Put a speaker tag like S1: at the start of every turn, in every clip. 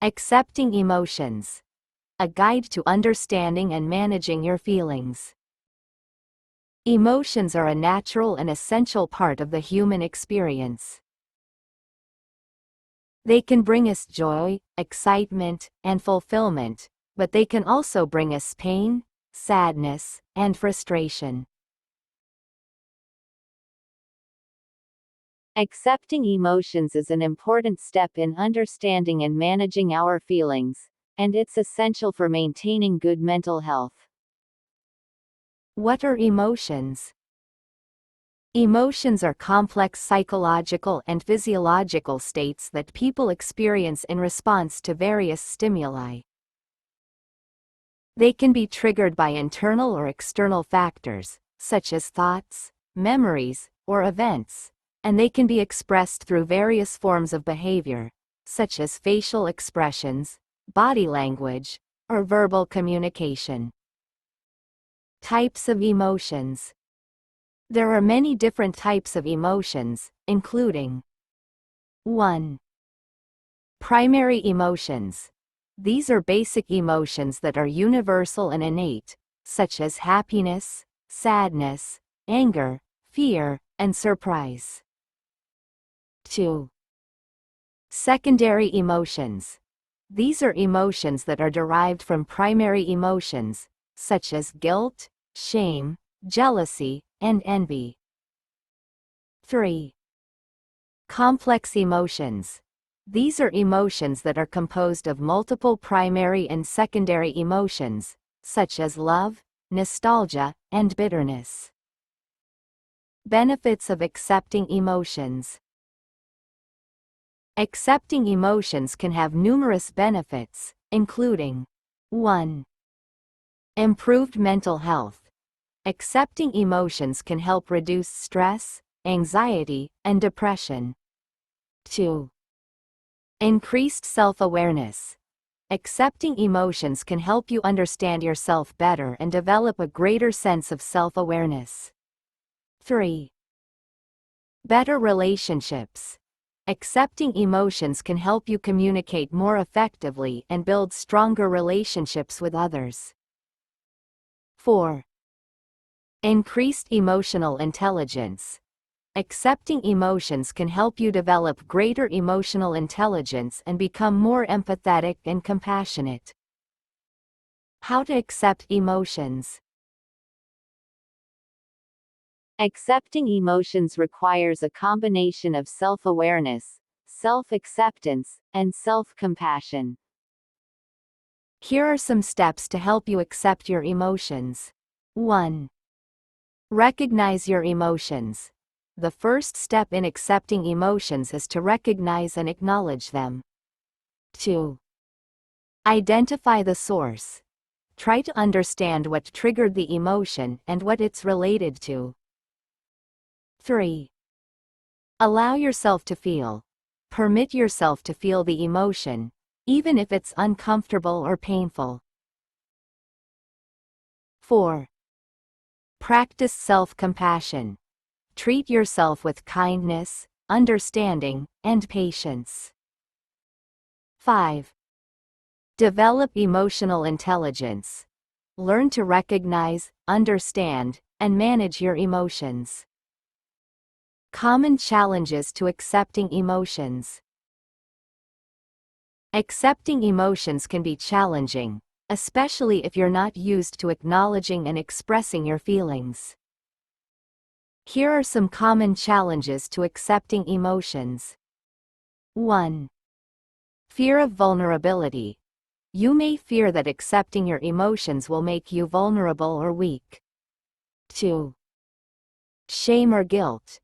S1: Accepting emotions. A guide to understanding and managing your feelings. Emotions are a natural and essential part of the human experience. They can bring us joy, excitement, and fulfillment, but they can also bring us pain, sadness, and frustration. Accepting emotions is an important step in understanding and managing our feelings, and it's essential for maintaining good mental health. What are emotions? Emotions are complex psychological and physiological states that people experience in response to various stimuli. They can be triggered by internal or external factors, such as thoughts, memories, or events, and they can be expressed through various forms of behavior, such as facial expressions, body language, or verbal communication. Types of emotions. There are many different types of emotions, including 1. Primary emotions. These are basic emotions that are universal and innate, such as happiness, sadness, anger, fear, and surprise. 2. Secondary emotions. These are emotions that are derived from primary emotions, such as guilt, shame, jealousy, and envy. 3. Complex emotions. These are emotions that are composed of multiple primary and secondary emotions, such as love, nostalgia, and bitterness. Benefits of accepting emotions. Accepting emotions can have numerous benefits, including 1. Improved mental health. Accepting emotions can help reduce stress, anxiety, and depression. 2. Increased self-awareness. Accepting emotions can help you understand yourself better and develop a greater sense of self-awareness. 3. Better relationships. Accepting emotions can help you communicate more effectively and build stronger relationships with others. 4. Increased emotional intelligence. Accepting emotions can help you develop greater emotional intelligence and become more empathetic and compassionate. How to accept emotions. Accepting emotions requires a combination of self-awareness, self-acceptance, and self-compassion. Here are some steps to help you accept your emotions. 1. Recognize your emotions. The first step in accepting emotions is to recognize and acknowledge them. 2. Identify the source. Try to understand what triggered the emotion and what it's related to. 3. Allow yourself to feel. Permit yourself to feel the emotion, even if it's uncomfortable or painful. 4. Practice self-compassion. Treat yourself with kindness, understanding, and patience. 5. Develop emotional intelligence. Learn to recognize, understand, and manage your emotions. Common challenges to accepting emotions. Accepting emotions can be challenging, especially if you're not used to acknowledging and expressing your feelings. Here are some common challenges to accepting emotions. 1. Fear of vulnerability. You may fear that accepting your emotions will make you vulnerable or weak. 2. Shame or guilt.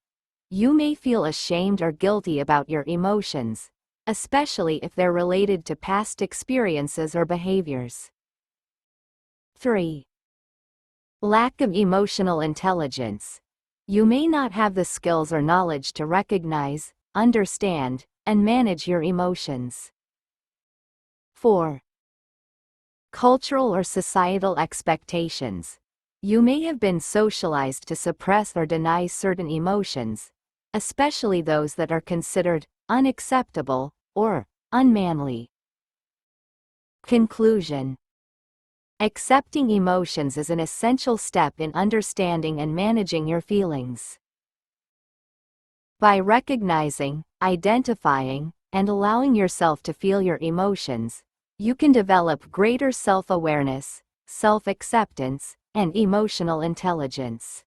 S1: You may feel ashamed or guilty about your emotions, especially if they're related to past experiences or behaviors. 3. Lack of emotional intelligence. You may not have the skills or knowledge to recognize, understand, and manage your emotions. 4. Cultural or societal expectations. You may have been socialized to suppress or deny certain emotions, especially those that are considered unacceptable or unmanly. Conclusion. Accepting emotions is an essential step in understanding and managing your feelings. By recognizing, identifying, and allowing yourself to feel your emotions, you can develop greater self-awareness, self-acceptance, and emotional intelligence.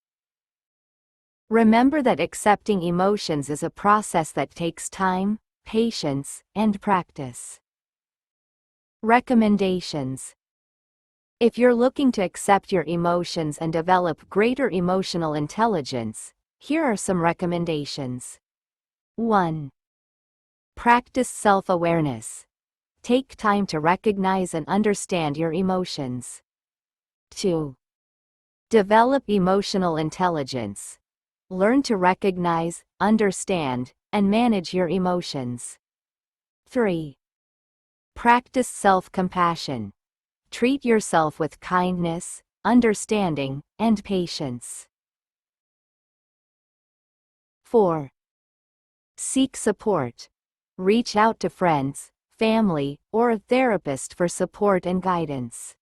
S1: Remember that accepting emotions is a process that takes time, patience, and practice. Recommendations. If you're looking to accept your emotions and develop greater emotional intelligence, here are some recommendations. 1. Practice self-awareness. Take time to recognize and understand your emotions. 2. Develop emotional intelligence. Learn to recognize, understand, and manage your emotions. 3. Practice self-compassion. Treat yourself with kindness, understanding, and patience. 4. Seek support. Reach out to friends, family, or a therapist for support and guidance.